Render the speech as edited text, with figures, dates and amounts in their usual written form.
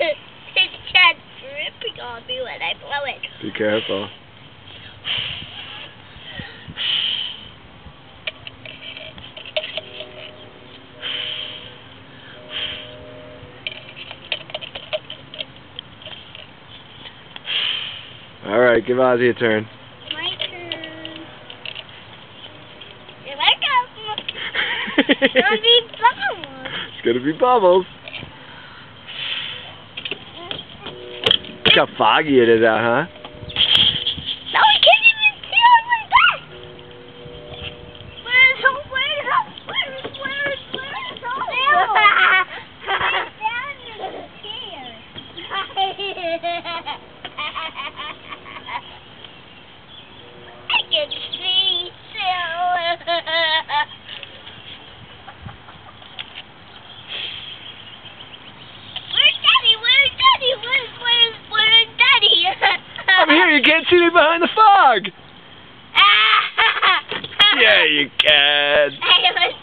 It's just dripping on me when I blow it. Be careful. Alright, give Ozzy a turn. My turn. Here I go. It's gonna be bubbles. It's gonna be bubbles. Look how foggy it is out, huh? No, we can't even see on my back. Where's all? I can see still. Where's Daddy? Where's Daddy? I'm here, you can't see me behind the fog! Yeah, you can. I was